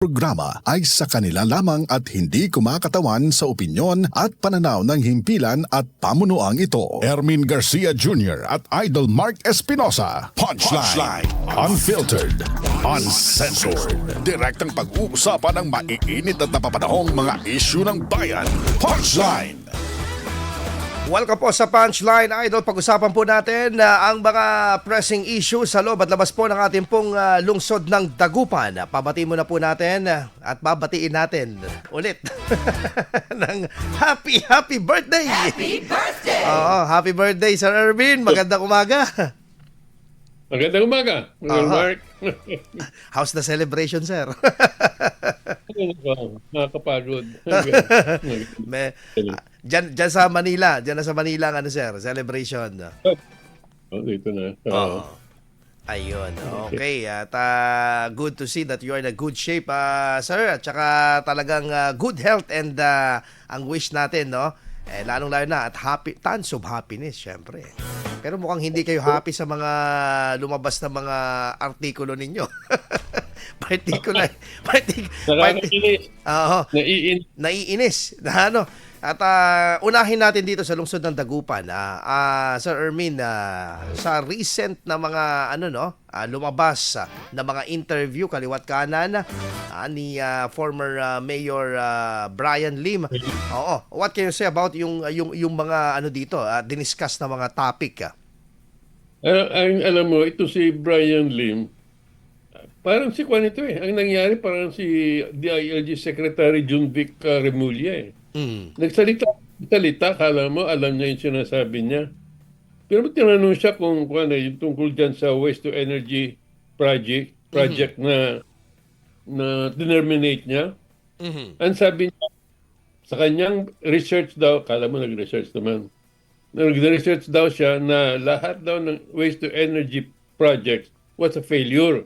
programa ay sa kanila lamang at hindi kumakatawan sa opinyon at pananaw ng himpilan at pamunuang ito. Ermin Garcia Jr. at Idol Mark Espinosa. Punchline. Unfiltered. Uncensored. Direktang pag-uusapan ng maiinit at napapanahong mga isyu ng bayan. Punchline. Welcome po sa Punchline, Idol. Pag-usapan po natin ang mga pressing issues sa loob at labas po ng ating pong lungsod ng Dagupan. Pabatiin muna po natin at babatiin natin ulit ng happy birthday! Happy birthday! Oo, happy birthday, Sir Erwin. Magandang umaga. Magandang umaga, Mark. How's the celebration, sir? Nakakapagod. Diyan sa Manila. Diyan na sa Manila ang sir, celebration. Dito na. Ayun. Okay. At good to see that you are in a good shape, sir. At saka talagang good health and ang wish natin, no? Lalong-lalo na at tons of happiness, syempre. Pero mukhang hindi kayo happy sa mga lumabas na mga artikulo ninyo. Particular. Nakakainis. Naiinis. Na ano. At unahin natin dito sa lungsod ng Dagupan, Sir Ermin, sa recent na mga lumabas na mga interview kaliwat kanan ni former Mayor Brian Lim. Oo, what can you say about yung mga dito, diniscuss na mga topic? Alam mo, ito si Brian Lim, parang si Juan ito eh. Ang nangyari parang si DILG Secretary Junvic Remulla eh. Nagsalita, kala mo, alam niya yung sinasabi niya. Pero tinanong siya kung yung tungkol dyan sa waste to energy project na terminate niya. Ang sabi niya, sa kanyang research daw, kala mo nag-research naman, nag-research daw siya na lahat daw ng waste to energy projects was a failure.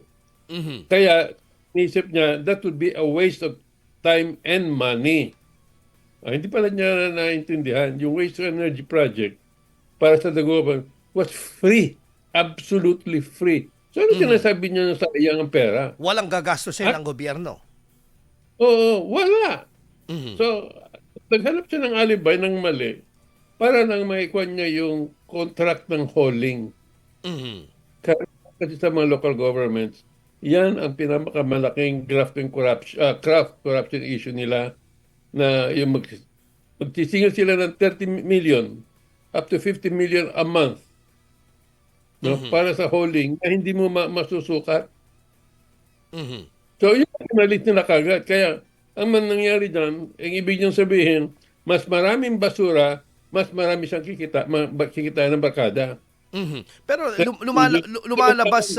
Kaya, nisip niya, that would be a waste of time and money. Hindi pala niya naintindihan. Yung waste to energy project para sa Dagupan was free. Absolutely free. So, ano sinasabi niya na sayang ang pera? Walang gagastusin ng gobyerno. Oo, wala. So, naghanap siya ng alibay ng mali para nang maikuha niya yung contract ng hauling. Kasi sa mga local governments, yan ang pinakamalaking craft corruption issue nila, na yung magsisingil sila ng 30 million up to 50 million a month, no, para sa hauling na hindi mo masusukat. So, yun ang nalit nila kagad. Kaya, ang nangyari dyan, ang ibig niyang sabihin, mas maraming basura, mas marami siyang kikita ng barkada. Pero lumalabas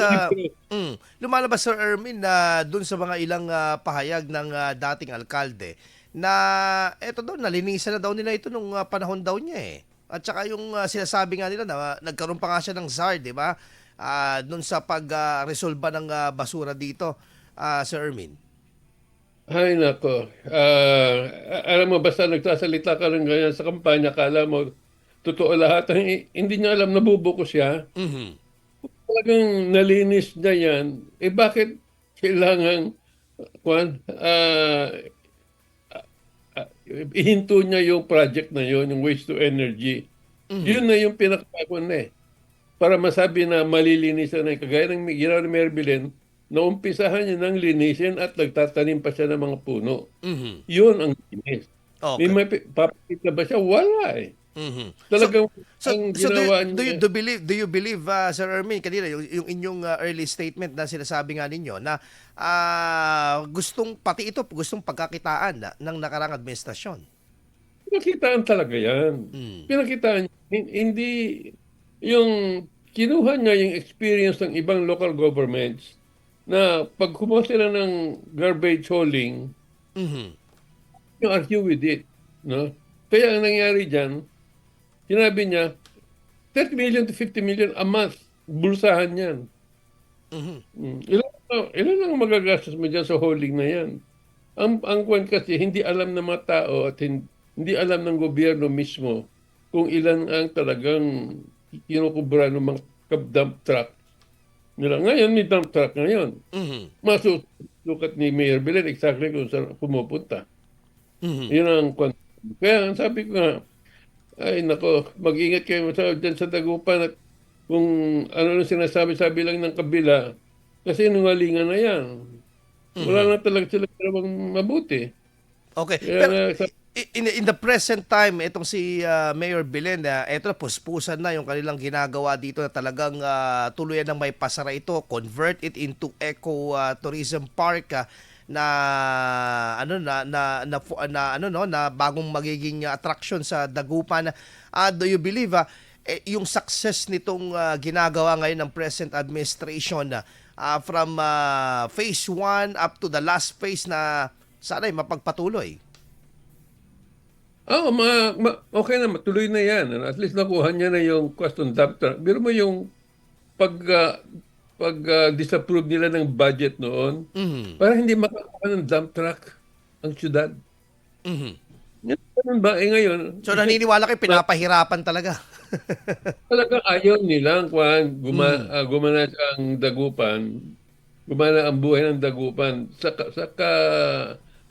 Sir Ermin na doon sa mga ilang pahayag ng dating alkalde na eto daw, nalinisan na daw nila ito nung panahon daw niya eh. At saka yung sinasabi nga nila na nagkaroon pa nga siya ng SAR, di ba? Doon sa pag-resolba ng basura dito, Sir Ermin. Ay, nako. Alam mo, basta nagsasalita ka lang ganyan sa kampanya, kala mo, totoo lahat. Hindi niya alam, nabubuko siya. Talagang nalinis niya yan. Bakit kailangan ihinto niya yung project na yun, yung waste to energy. Yun na yung pinakapakon na eh. Para masabi na malilinisan na, kagaya ng ginawa ni Merbilin, na umpisahan niya ng linisin at nagtatanim pa siya ng mga puno. Yun ang linis. Okay. May papakita ba siya? Wala eh. Talagang ang ginawa niya. Do you believe, Sir Ermin, kanina yung inyong early statement na sinasabi nga ninyo na gustong pagkakitaan ng nakarang administrasyon? Pinakitaan talaga yan. Pinakitaan. Hindi yung kinuha niya yung experience ng ibang local governments na pag kumuha sila ng garbage hauling, yung argue with it. No? Kaya ang nangyari dyan, sinabi niya, 30 million to 50 million a month, bulsahan yan. Ilan ang magagastos mo dyan sa hauling na yan? Ang kwan kasi, hindi alam ng mga tao at hindi alam ng gobyerno mismo kung ilan ang talagang kinukubra ng mga dump truck nila. Ngayon, may dump truck ngayon. sukat ni Mayor Belen exactly kung saan pumupunta. Mhm. Yun ang kaya ang sabi ko nga, ay nako, mag-ingat kayo dyan sa Dagupan at kung ano na sinasabi-sabi lang ng kabila, kasi nungalingan na yan. Wala Mhm. na talaga sila ginawang mabuti. Okay. Kaya Pero nga, in the present time, itong si Mayor Belen, eto na, puspusan na yung kanilang ginagawa dito na talagang tuluyan ng may pasara ito, convert it into eco tourism park na ano na ano no na bagong magiging attraction sa Dagupan. Do you believe yung success nitong ginagawa ngayon ng present administration from phase 1 up to the last phase na sana'y mapagpatuloy? okay na, matuloy na yan. At least nakuha niya na yung custom dump truck. Biro mo yung pag, disapprove nila ng budget noon, Mhm. para hindi makakuha ng dump truck ang syudad. Mhm. Ganun ba? Ngayon, So naniniwala kayo pinapahirapan talaga. talagang ayaw nilang Mhm. gumana ang dagupan, gumana ang buhay ng dagupan sa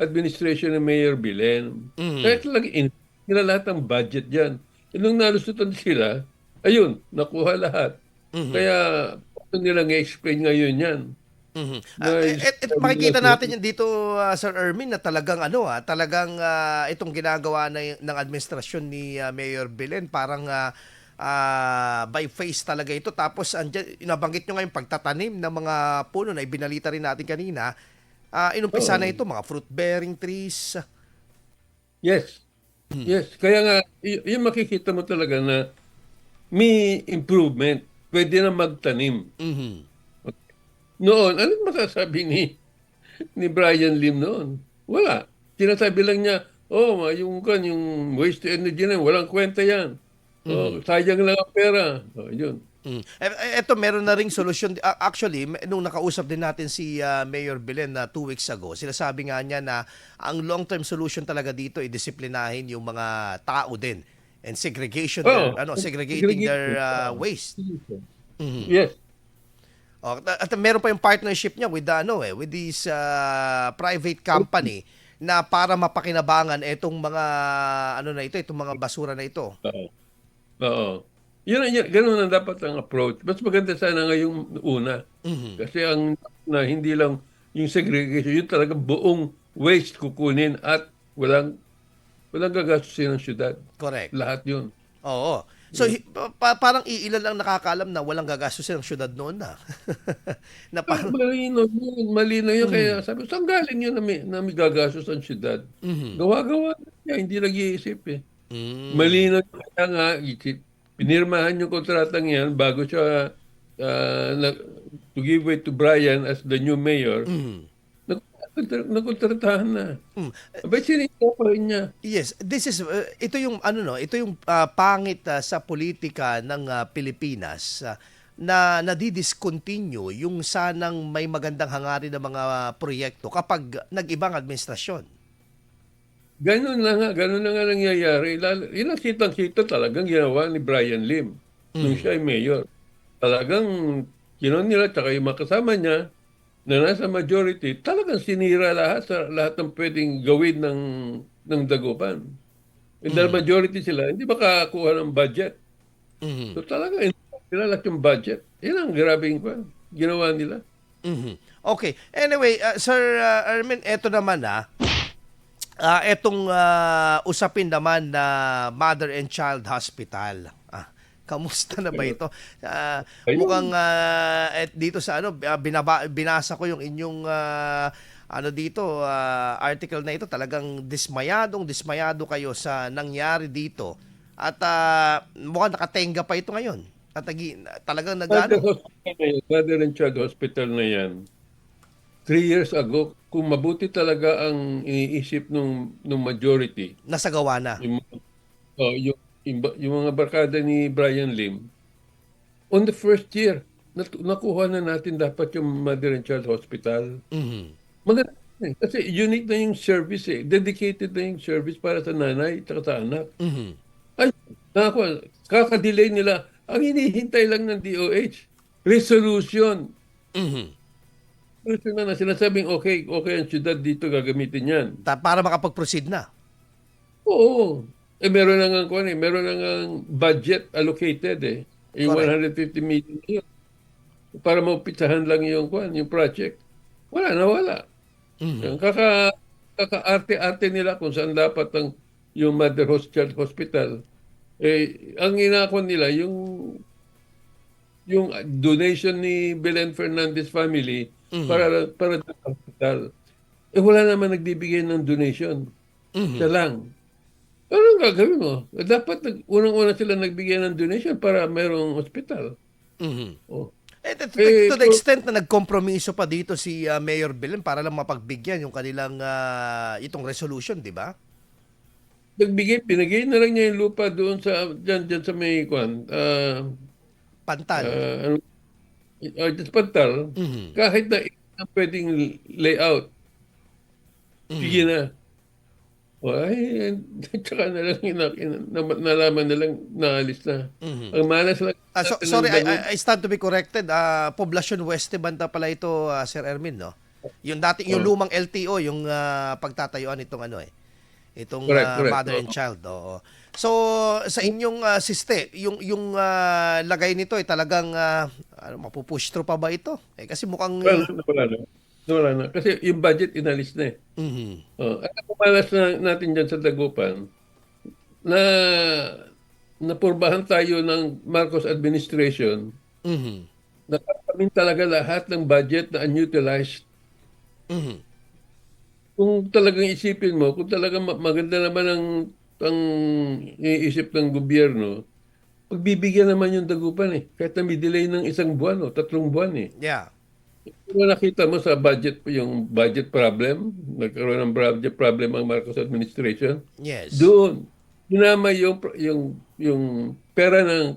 administration ni Mayor Bilen. Kaya Mhm. talagang nila lahat ng budget dyan. E nung nalusutan sila, ayun, nakuha lahat. Mhm. Kaya, paano nilang i-explain ngayon yan? Mhm. Na Makikita natin yun dito, Sir Ermin, na talagang talagang itong ginagawa ng administrasyon ni Mayor Belen, parang by face talaga ito. Tapos nabanggit nyo ngayon pagtatanim ng mga puno na ibinalita rin natin kanina. Inumpisa na Oo. ito, mga fruit-bearing trees. Yes. Yes. Kaya nga, yung makikita mo talaga na may improvement. Pwede na magtanim. Mhm. Noon, anong masasabi ni Brian Lim noon? Wala. Sinasabi lang niya, yung waste to energy na, walang kwenta yan. Mhm. Sayang lang ang pera. Yun. Eto, meron na ring solusyon. Actually, nung nakausap din natin si Mayor Belen na 2 weeks ago, sinasabi nga niya na ang long-term solution talaga dito ay disiplinahin yung mga tao din and Oo. segregating their Segregation. Oo. waste. Mhm. Yes. At meron pa yung partnership niya with with this private company na para mapakinabangan itong mga itong mga basura na ito. Oo. Oo. Ganun ang dapat ang approach. Mas maganda sana ngayong una. Mhm. Kasi na hindi lang yung segregation, yung talaga buong waste kukunin at walang gagastusin ng syudad. Correct. Lahat yun. Oo. So parang iilan lang nakakaalam na walang gagastusin ng syudad noon na. Na parang Malinaw yun. Malinaw yun. mm, Kaya sabi, saan galing yun na may gagastos ang syudad? mhm. Gawa-gawa na niya, hindi nag-iisip eh. Mm. Malinaw kaya nga, pinirmahan yung kontratang yan bago siya to give way to Brian as the new mayor, Mhm. nagkontratahan na. Mm. Abay, sinita pa rin niya. Yes, this is ito yung ito yung pangit sa politika ng Pilipinas na nadidiscontinue yung sanang may magandang hangarin ng mga proyekto kapag nag-ibang administrasyon. Ganun na nga nangyayari. Yun ang kitang-kita talagang ginawa ni Brian Lim nung Mhm. siya ay mayor. Talagang nila, tsaka yung mga kasama niya na nasa majority, talagang sinira lahat ng pwedeng gawin ng Dagupan. And dahil Mhm. majority sila, hindi makakuha ng budget. Mhm. So talagang nila lahat yung budget. Yan ang grabing ginawa nila. Mhm. Okay. Anyway, Sir Ermin, eto naman etong usapin naman na Mother and Child Hospital. Kamusta na ba ito? Mukhang Ayun. dito sa binasa ko yung inyong dito article na ito, talagang dismayado kayo sa nangyari dito. At mukhang nakatenga pa ito ngayon. At talagang Mother and Child Hospital na yan. 3 years ago, kung mabuti talaga ang iniisip nung majority, nasagawa na. yung, yung mga barkada ni Brian Lim, on the first year, nakuha na natin dapat yung Mother and Child Hospital. Mhm. Maganda kasi unique na yung service eh. Dedicated na yung service para sa nanay at sa anak. Mhm. Ay, nakakuha. Kakadelay nila. Ang hinihintay lang ng DOH, resolution. Mhm. na sinasabing okay ang syudad dito gagamitin yan. Para makapag-proceed na. Oo. Meron na nga meron na nga budget allocated Yung Correct. 150 million yun. Para maupitsahan lang yung project. Wala. Yung kaka-arte-arte nila kung saan dapat yung Mother Child Hospital. Ang inakon nila, yung donation ni Belen Fernandez family para sa hospital. Wala naman nagbibigay ng donation. Siya lang. Anong gagawin mo? Dapat unang-una sila nagbigay ng donation para mayroong hospital. Oh. To the extent na nagkompromiso pa dito si Mayor Belen para lang mapagbigyan yung kanilang itong resolution, di ba? Pinagay na lang niya yung lupa doon dyan sa may Pantal. just pantal, kahit na ang pwedeng layout, sige na. Tsaka na lang nalaman na lang naalis na. Ang malas lang. Sorry, I stand to be corrected. Poblacion Weste banda pala ito, Sir Ermin, no? Yung yung lumang LTO, yung pagtatayuan itong itong Correct. mother and child. Oo. So sa inyong yung lagay nito ay talagang mapupush through pa ba ito? Kasi mukhang Wala na. Kasi yung budget inalis na At pumalas na natin dyan sa Dagupan na napurbahan tayo ng Marcos administration na kami talaga lahat ng budget na unutilized. Kung talagang isipin mo, kung talagang maganda naman ang iniisip ng gobyerno, pagbibigyan naman yung Dagupan Kahit na may delay ng 1 buwan 3 buwan yeah. Kung nakita mo sa yung budget problem, nagkaroon ng budget problem ang Marcos administration, Yes. doon, dinama yung pera ng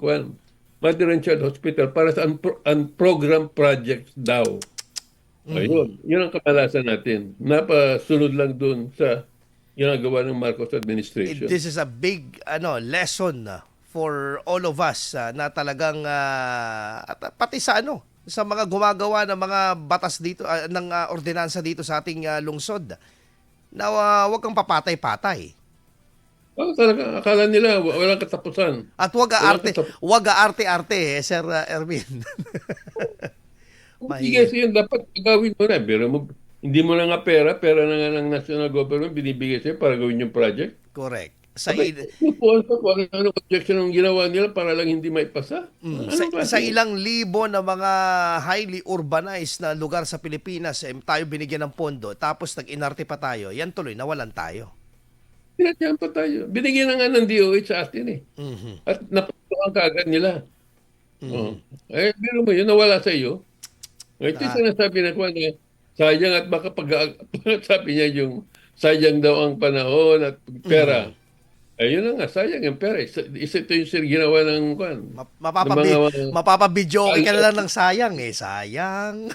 Mother and Child Hospital para sa program projects daw. Ayun, yun ang kamalasan natin. Napasunod lang doon sa ginagawa ng Marcos administration. This is a big lesson for all of us na talagang at pati sa mga gumagawa ng mga batas dito ng ordinansa dito sa ating lungsod na wag kang papatay-patay. Talaga, akala nila walang katapusan. At wag aarte-arte Sir Erwin. Hindi kasi yun, dapat gawin mo na. Pero hindi mo na nga pera na nga ng national government binibigay sa'yo para gawin yung project. Correct. Anong objection ang ginawa nila para lang hindi maipasa? Sa ilang libo na mga highly urbanized na lugar sa Pilipinas, tayo binigyan ng pondo, tapos nag-inarte pa tayo, yan tuloy, nawalan tayo. Pinatyahan pa tayo. Binigyan na nga ng DOH sa atin At naputukan kaagad nila. Biro mo yun, nawala sa iyo. Ito yung sinasabi na sayang at baka sabi niya yung sayang daw ang panahon at pera. Ayun na nga, sayang yung pera. Ito yung ginawa ng Mapapabidyo okay ka na lang ng sayang sayang.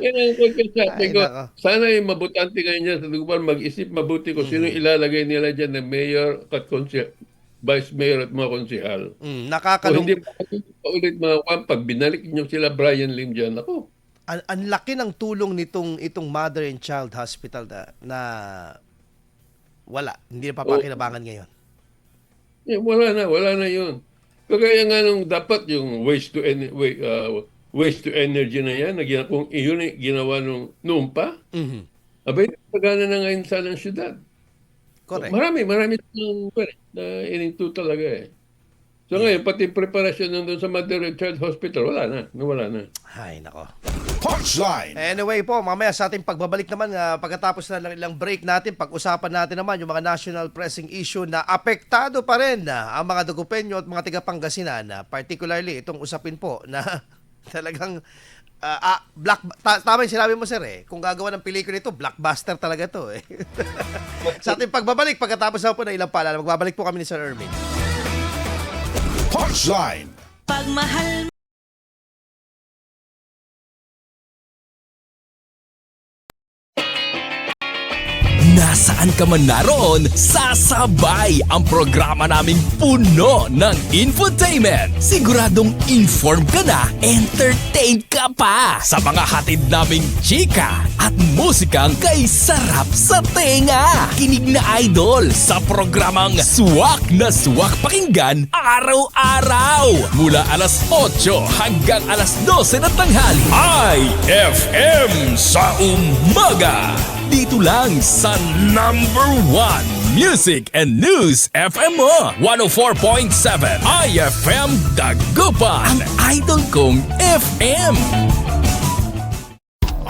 Yan ang sabi ko. Sana yung mabutante kayo niya sa Dagupan mag-isip mabuti kung sino ilalagay nila dyan na mayor at vice mayor at mga konsehal. Kung hindi pa ulit pag binalik niyo sila Brian Lim dyan, ako. Ang laki ng tulong itong Mother and Child Hospital na hindi na papakinabangan ngayon. Wala na yun. Kagaya nga nung dapat yung waste to energy na yan, kung iyon ginawa noon pa, abay, pagana na ngayon sa ng syudad. Correct. Marami na ininto talaga So ngayon, pati preparasyon nandun sa Mother and Child Hospital, wala na. Ay, nako. Punchline! Anyway po, mamaya sa ating pagbabalik naman, pagkatapos na ilang break natin, pag-usapan natin naman yung mga national pressing issue na apektado pa rin ang mga Dagupeño at mga taga-Pangasinan, particularly itong usapin po na talagang tama yung sinabi mo, sir kung gagawa ng pelikula ito, blockbuster talaga to Sa ating pagbabalik, pagkatapos na po na ilang paalala, magbabalik po kami ni Sir Ermin. Punchline! Pagmahal nasaan ka man naroon, sasabay ang programa naming puno ng infotainment. Siguradong informed ka na, entertained ka pa sa mga hatid naming chika at musikang kay sarap sa tenga. Kinig na idol sa programang Swak na Swak pakinggan araw-araw mula alas 8 hanggang alas 12 ng tanghali. IFM sa umaga. Dito lang sa number 1 Music and News FM mo. 104.7 IFM Dagupan. Ang idol kong FM.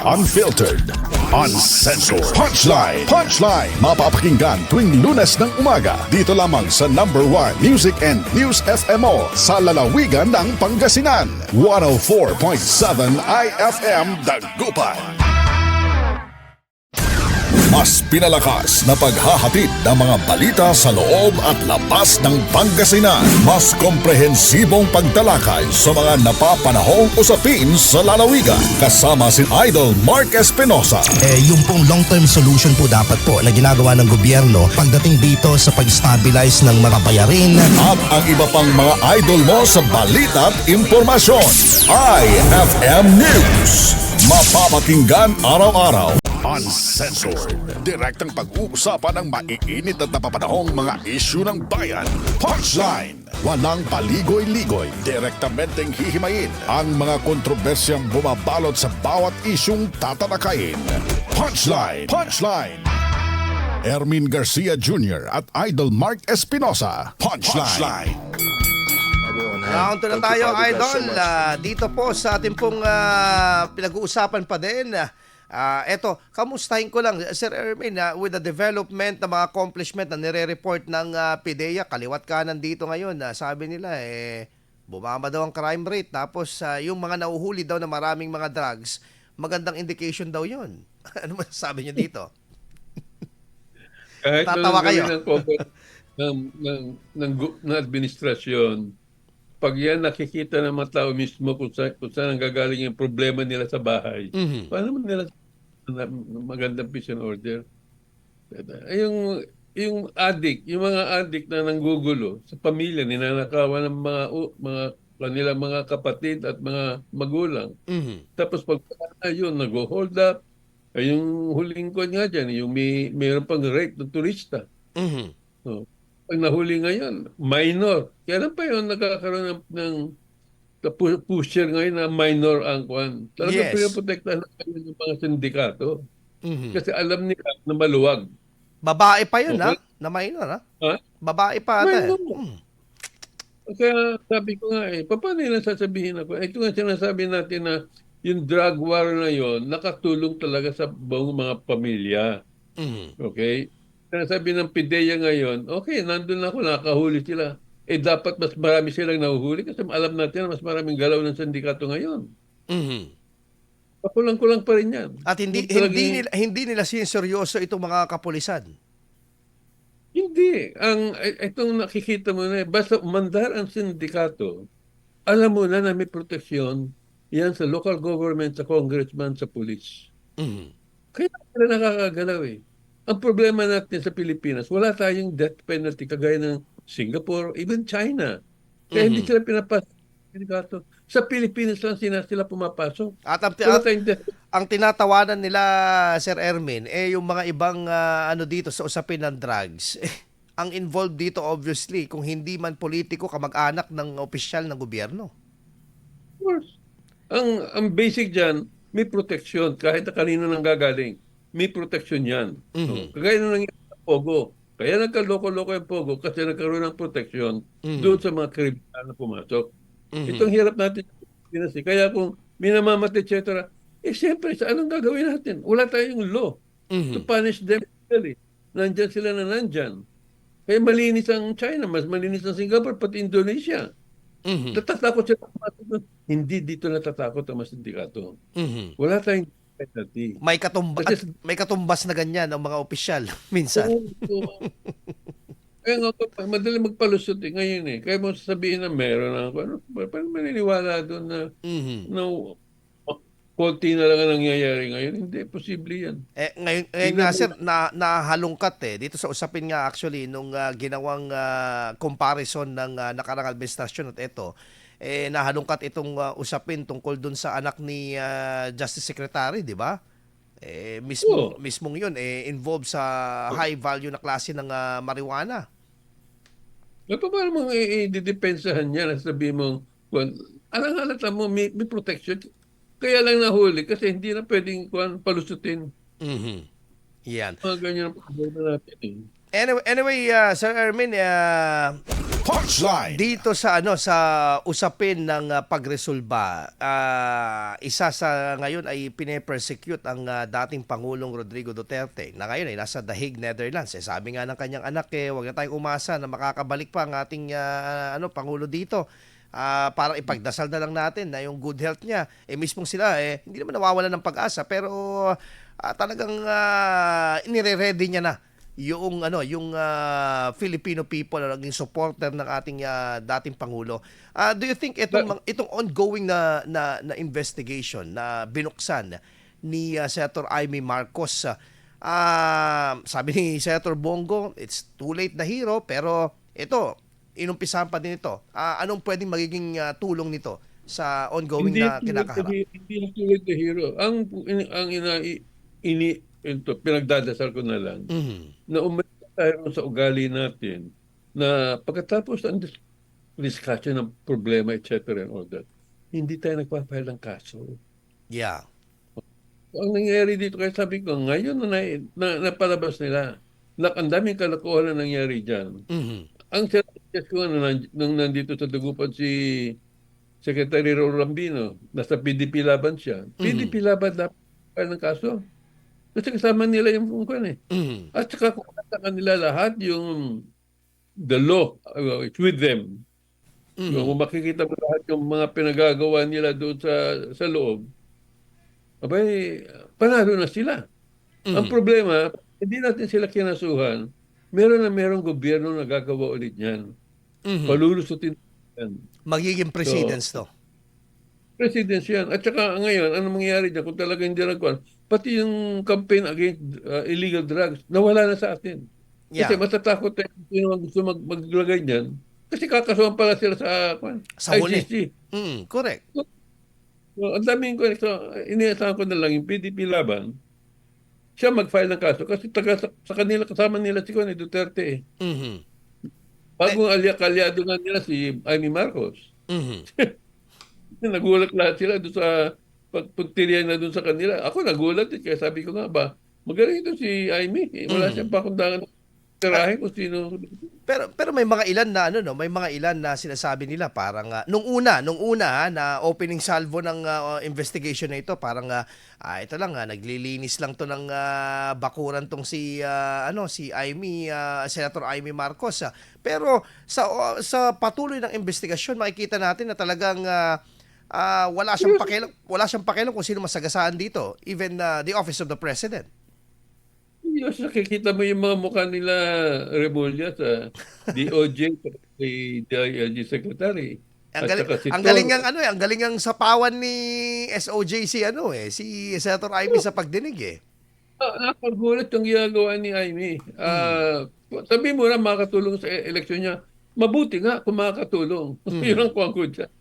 Unfiltered, uncensored. Punchline. Punchline. Mapapakinggan tuwing Lunes ng umaga. Dito lamang sa number 1 Music and News FMO sa lalawigan ng Pangasinan. 104.7 IFM Dagupan. Mas pinalakas na paghahatid ng mga balita sa loob at labas ng Pangasinan. Mas komprehensibong pagtalakay sa mga napapanahong usapin sa lalawigan. Kasama si Idol Mark Espinosa. Yung pong long-term solution po dapat po na ginagawa ng gobyerno pagdating dito sa pag-stabilize ng mga bayarin. At ang iba pang mga idol mo sa balita at impormasyon. IFM News. Mapapakinggan araw-araw. Uncensored. Direktang pag-uusapan ng maiinit at napapanahong mga isyu ng bayan. Punchline. Walang paligoy-ligoy. Direktamenteng hihimayin ang mga kontrobersyang bumabalot sa bawat isyung tatalakayin. Punchline. Punchline. Ermin Garcia Jr. at Idol Mark Espinosa. Punchline. Round 2 na tayo, idol. Dito po sa ating pong pinag-uusapan pa din. Eto, kamustahin ko lang, Sir Ermin, with the development ng mga accomplishment na nire-report ng PIDEA, kaliwat kanan dito ngayon, sabi nila, bumaba daw ang crime rate. Tapos, yung mga nauhuli daw na maraming mga drugs, magandang indication daw yun. Ano masasabi niyo dito? Kahit Tatawa kayo. ng administrasyon, pag yan nakikita ng mga tao mismo kung saan ang gagaling yung problema nila sa bahay, paano mo nila magandang peace and order? Yung addict, yung mga addict na nanggugulo sa pamilya, ninanakawan ng mga kanilang mga kapatid at mga magulang. Tapos pag yun, nag-hold up, yung huling ko nga dyan, yung mayroon pang rape ng turista. So, pag nahuli ngayon, minor. Kailan pa yun nagkakaroon ng pusher ngayon na minor ang kwan? Talagang pinaprotektahan ng mga sindikato. Kasi alam nila na maluwag. Babae pa yun, na minor, Ha? Babae pa ata. Kaya sabi ko nga paano nila sasabihin ako? Ito nga sinasabi natin na yung drug war na yon nakatulong talaga sa buong mga pamilya. Okay? Sinasabi ng PIDEA ngayon, okay, nandun ako, nakahuli sila. Dapat mas marami silang nahuhuli kasi alam natin na mas maraming galaw ng sindikato ngayon. Pakulang-kulang pa rin yan. At hindi nila sinseryoso itong mga kapulisan. Hindi. Itong nakikita mo na, basta umandar ang sindikato, alam mo na may proteksyon yan sa local government, sa congressman, sa police. Kaya sila nakakagalaw Ang problema natin sa Pilipinas, wala tayong death penalty kagaya ng Singapore, even China. Kaya hindi sila pinapasok. Sa Pilipinas lang sila pumapasok. At Wala ang tinatawanan nila, Sir Ermin, yung mga ibang dito sa usapin ng drugs. Ang involved dito obviously, kung hindi man politiko, kamag-anak ng opisyal ng gobyerno. Of course. Ang basic dyan, may protection kahit na kanino nang gagaling. May protection yan. So, kagaya na nangyari sa Pogo. Kaya nagkaloko-loko yung Pogo kasi nagkaroon ng protection doon sa mga kriminal na pumasok. Itong hirap natin. Kaya kung minamamat, etc., siyempre, sa anong gagawin natin? Wala tayong law to punish them. Nandyan sila na nandyan. Kaya malinis ang China, mas malinis ang Singapore, pati Indonesia. Natatakot sila pumasok doon. Hindi dito natatakot ang mga sindikato. Wala tayong penalty. May katumbas na ganyan ang mga opisyal minsan. Kaya nga, madali magpalusot ngayon Kaya mo sasabihin na meron ako. Paano maniniwala doon na konti na lang ang nangyayari ngayon. Hindi, posible yan. Ngayon nga sir, nahalungkat dito sa usapin nga actually nung ginawang comparison ng nakarang administrasyon at ito, nahalungkat itong usapin tungkol dun sa anak ni Justice Secretary, di ba? Mismong yun, involved sa high value na klase ng marijuana. Paano mong i-depensahan niya na sabihin mong, alang-alata mo, may protection. Kaya lang nahuli kasi hindi na pwedeng palusutin. Mhm. Yan. Mga ganyan ang problema natin eh. Anyway, Sir Ermin, Punchline! dito sa sa usapin ng pagresolba, isa sa ngayon ay pine-persecute ang dating Pangulong Rodrigo Duterte na ngayon ay nasa The Hague, Netherlands. Sabi nga ng kanyang anak, wag na tayong umasa na makakabalik pa ang ating Pangulo dito. Parang ipagdasal na lang natin na yung good health niya. Mismong sila, hindi naman nawawala ng pag-asa pero talagang inire-ready niya na yung Filipino people na naging supporter ng ating dating pangulo. Do you think itong ongoing na investigation na binuksan ni Senator Amy Marcos, sabi ni Senator Bongo, it's too late na hero, pero ito inumpisahan pa din ito. Anong pwedeng magiging tulong nito sa ongoing na kinakaharap? Hindi na tulad the hero. Pinagdadasal ko na lang na umalis tayo sa ugali natin na pagkatapos ang discussion ng problema, etc. and all that, hindi tayo nagpapahal ng kaso. Yeah. Ang nangyayari dito, kaya sabi ko, ngayon na napalabas nila, ang daming kalokohan na nangyari dyan. Ang suggest ko nung nandito sa Dagupan si Secretary Raul Rambino, nasa PDP laban siya. PDP laban dapat ng kaso. Kasi kasama nila yung kung At saka kung kasama nila lahat yung the law, it's with them. Kung makikita mo lahat yung mga pinagagawa nila doon sa loob, abay, panalo na sila. Ang problema, hindi natin sila kinasuhan. Merong gobyerno na gagawa ulit yan. Palulusutin yan. Magiging precedence to. Presidents yan. At saka ngayon, ano mangyayari dyan kung talaga hindi nagkuhan? Pati yung campaign against illegal drugs, nawala na sa atin. Kasi matatakot tayo kung sino gusto maglagay niyan. Kasi kakasuhan pala sila sa huli. ICC. Correct. So, ang daming ko, iniasahan ko na lang yung PDP laban, siya mag-file ng kaso kasi sa kanila, kasama nila si Duterte Bagong kalyado nga nila si Amy Marcos. Nagulat lahat sila doon sa pagtiriyan na doon sa kanila. Ako nagulat kaya sabi ko nga ba, magaling ito si Amy. Wala siyang pakundangan tirahin kung sino. Pero may mga ilan na may mga ilan na sinasabi nila parang nung una na opening salvo ng investigation na ito parang ito lang naglilinis lang to ng bakuran tong si Amy Senator Amy Marcos. Pero sa patuloy ng investigasyon makikita natin na talagang wala siyang pakialam kung sino masagasaan dito, even the office of the president. Yes, nakikita mo yung mga mukha nila Remulla sa DOJ kay DILG Secretary. Ang galing ang sapawan ni SOJ si Senator Amy sa pagdinig Napagulat yung ginagawa ni Amy. Sabi mo na makakatulong sa eleksyon niya. Mabuti nga kung makakatulong. Yun ang kuwang ko dyan.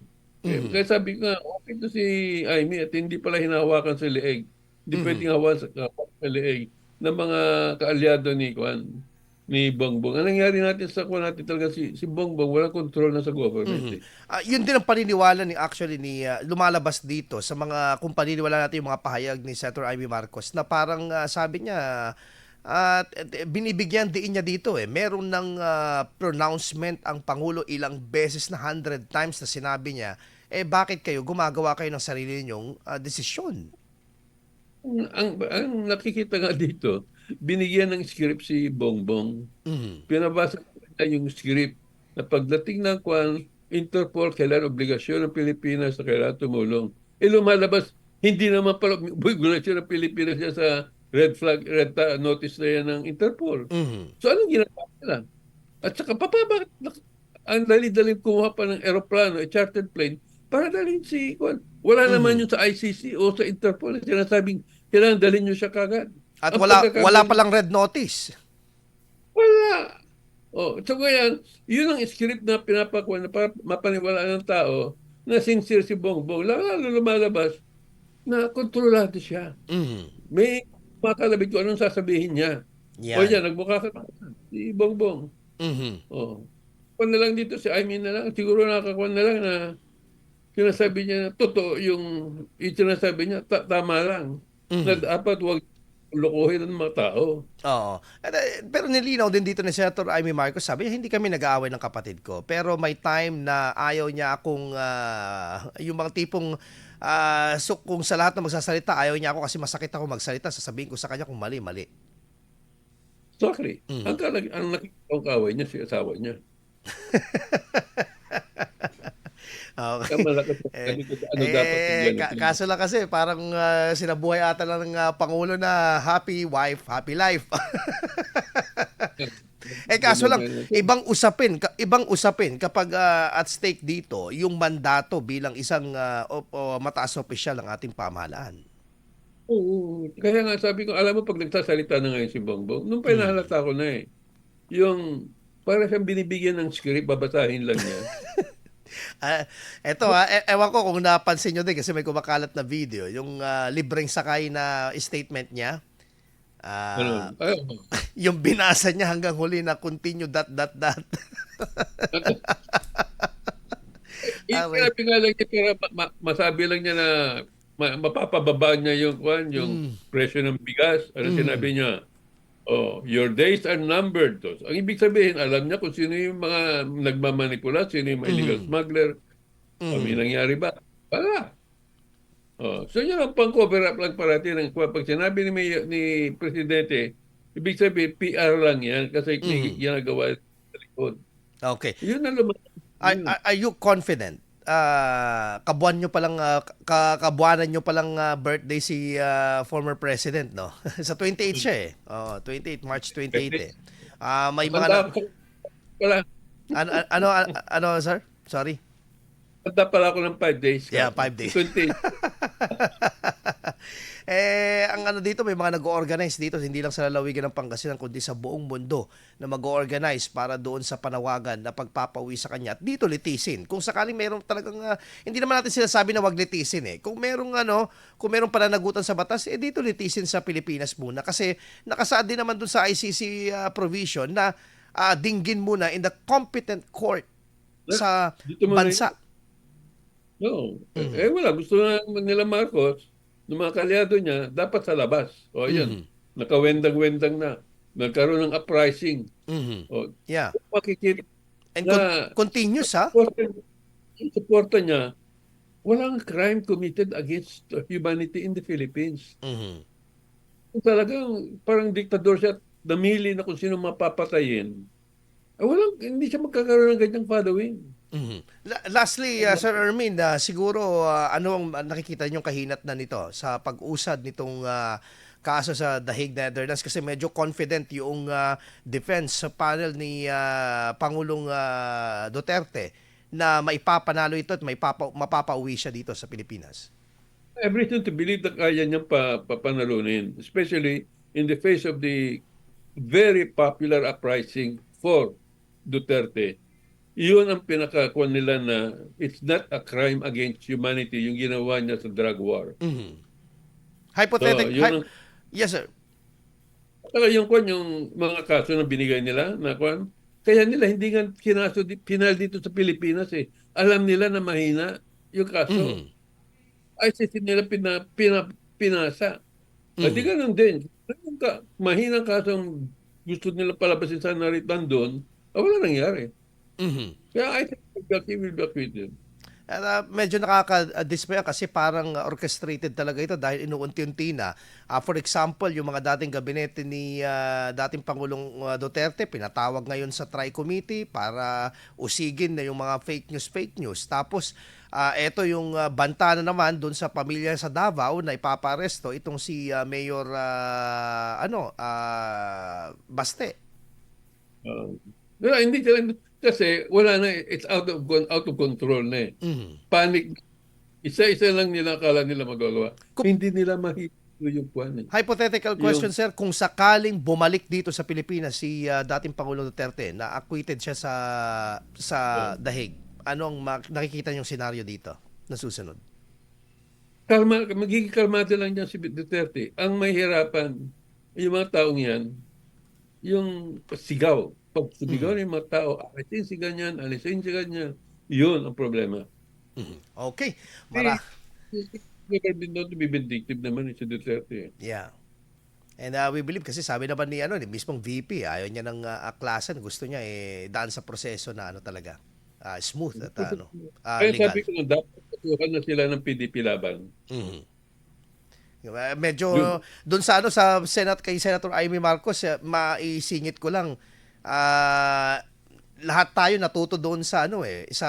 Kaya sabi ko nga, okay to si Amy at hindi pala hinahawakan sa leeg. Hindi pwedeng hawakan sa leeg ng mga kaalyado ni Bongbong. Ang nangyari natin sa kuha natin talaga si Bongbong, walang control na sa government. Yun din ang paniniwala ni lumalabas dito sa mga, kung paniniwala natin yung mga pahayag ni Senator Amy Marcos na parang sabi niya, binibigyan diin niya dito meron ng pronouncement ang Pangulo ilang beses na 100 times na sinabi niya, bakit kayo gumagawa kayo ng sarili ninyong desisyon? Ang nakikita nga dito, binigyan ng script si Bongbong. Pinabasa niya yung script na pagdating ng Interpol, kailan obligasyon ng Pilipinas na kailangan tumulong. Lumalabas, hindi naman pala obligasyon ng Pilipinas niya sa red notice na yan ng Interpol. So anong ginagawa nila? At saka bakit ang dali-dali kumuha pa ng aeroplano, chartered plane, para dalhin si Kwan. Wala naman yun sa ICC o sa Interpol na sinasabing kailangan dalhin nyo siya kagad. At Ang wala pagkakamali- palang red notice. Wala. Oh, so ngayon, yun ang script na pinapakuha na para mapaniwalaan ng tao na sincere si Bongbong. Lalo lumalabas na kontrolado siya. Mhm. May makalabit ko anong sasabihin niya. Yan. O yan, nagmukha ka si Bongbong. Mhm. Oh. Kung na lang dito si Aimee na lang, siguro nakakakuha na lang na sinasabi niya na totoo yung sinasabi niya, tama lang. Na dapat huwag lokohin ng mga tao. Oo. Pero nilinaw din dito ni Senator Amy Marcos, sabi niya, hindi kami nag-aaway ng kapatid ko. Pero may time na ayaw niya akong, yung mga tipong, so kung sa lahat na magsasalita, ayaw niya ako kasi masakit ako magsalita, sasabihin ko sa kanya kung mali, mali. Sorry. Ang nakikita kong kaway niya, si asawa niya. Okay. Malakas na ano dapat tingnan. Kaso lang kasi parang sinabuhay ata lang ng Pangulo na happy wife, happy life. Kaso lang ibang usapin kapag at stake dito yung mandato bilang isang mataas na opisyal ng ating pamahalaan. Oo. Kaya nga sabi ko, alam mo pag nagsasalita na ngayon si Bongbong, nung pinahalata ko na yung para siyang binibigyan ng script, babasahin lang niya. Ewan ko kung napansin nyo din kasi may kumakalat na video, yung libreng sakay na statement niya. Ano? Yung binasa niya hanggang huli na continue ... Sinabi nga lang niya, pero masabi lang niya na mapapababa niya yung presyo ng bigas. Ano sinabi niya? Oh, your days are numbered. So, ang ibig sabihin, alam niya kung sino yung mga nagmamanipula, sino yung mga illegal smuggler. O, may nangyari ba? Wala. Oh, so yun ang pang-cover up lang parati ng pag sinabi ni Presidente, ibig sabihin, PR lang yan kasi ginagawa sa likod. Okay. Yun ang lumabas. Are you confident? Kabuanan nyo palang birthday si former president, no? Sa 28 siya eh. 28, March 28 eh. May mga Wala. ano, sir? Sorry. Tanda pala ako ng 5 days. Yeah, 5 days. 20. Ang ano dito, may mga nag-organize dito, hindi lang sa lalawigan ng Pangasinan, kundi sa buong mundo na mag-organize para doon sa panawagan na pagpapauwi sa kanya. At dito litisin. Kung sakaling mayroong talagang, hindi naman natin sinasabi na wag litisin eh. Kung mayroong pananagutan sa batas, dito litisin sa Pilipinas muna. Kasi nakasaad din naman doon sa ICC provision na dinggin muna in the competent court sa bansa. No. Wala. Gusto na nila Marcos, ng mga kalyado niya, dapat sa labas. O, yun. Nakawendang-wendang na. Nagkaroon ng uprising. O, Yeah. makikita And na continuous, ha? Suporta niya, walang crime committed against humanity in the Philippines. Talagang parang diktador siya, namili na kung sino mapapatayin. Hindi siya magkakaroon ng ganyang following. Lastly, Sir Ermin, siguro ano ang nakikita niyong kahinat na nito sa pag-usad nitong kaso sa The Hague, Netherlands, kasi medyo confident yung defense panel ni Pangulong Duterte na maipapanalo ito at mapapauwi siya dito sa Pilipinas. I have reason to believe na kaya niyang papanalunin, especially in the face of the very popular uprising for Duterte. Iyon ang pinakakuan nila na it's not a crime against humanity yung ginawa niya sa drug war. Hypothetical. So, Yes, sir. Saka yung mga kaso na binigay nila na kaya nila hindi nga pinal dito sa Pilipinas eh. Alam nila na mahina yung kaso. ICC nila pinasa. At di ganun din. Mahinang kasong gusto nila palabasin sa naritan doon, wala nangyari. Kaya I think he will be acquitted. Medyo nakaka-dismay kasi parang orchestrated talaga ito dahil inuunti-unti na. For example, yung mga dating gabinete ni dating Pangulong Duterte, pinatawag ngayon sa Tri-Committee para usigin na yung mga fake news. Tapos, eto yung banta na naman doon sa pamilya sa Davao na ipaparesto itong si Mayor Baste. Hindi Kasi wala na, it's out of control na eh. Panic. Isa-isa lang nila akala nila magagawa. Hindi nila mahito yung kwan eh. Hypothetical question, sir. Kung sakaling bumalik dito sa Pilipinas si dating Pangulong Duterte na acquitted siya sa dahig, anong nakikita niyong senaryo dito na susunod? Magiging kalmado lang dyan si Duterte. Ang mahirapan, yung mga taong yan, yung sigaw. Pag sigaw yung mga tao, alisin si ganyan, yun ang problema. Okay. Never been known to be vindictive naman si Duterte. Yeah. And we believe kasi sabi naman ni mismong VP, ayaw niya ng aklasan, gusto niya daan sa proseso na talaga. Smooth at Kaya legal. sabi ko na dapat patuhan na sila ng PDP laban. Medyo doon sa sa Senate kay Senator Amy Marcos, maisingit ko lang lahat tayo natuto doon sa sa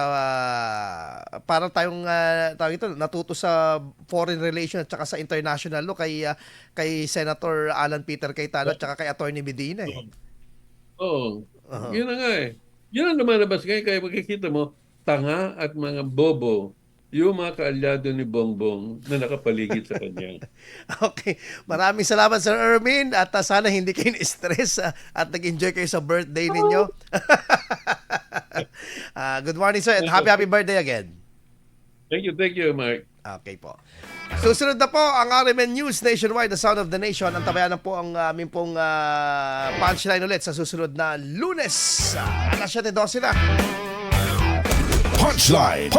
parang tayong tawag ito, natuto sa foreign relations at saka sa international law kay Senator Alan Peter Cayetano at saka kay Attorney Medina eh. Oo. Yun na nga eh. Yun ang lumalabas ngayon. Kaya makikita mo, tanga at mga bobo yung mga kaalyado ni Bongbong na nakapaligid sa kanya. Okay. Maraming salamat, Sir Ermin. At sana hindi kayo na-stress at nag-enjoy kayo sa birthday ninyo. Good morning, sir. And happy birthday again. Thank you, Mark. Okay po. Susunod na po ang RMN News Nationwide, the sound of the nation. Ang tabayan na po ang aming pong punchline ulit sa susunod na Lunes. Alas 7:12 na. Punchline.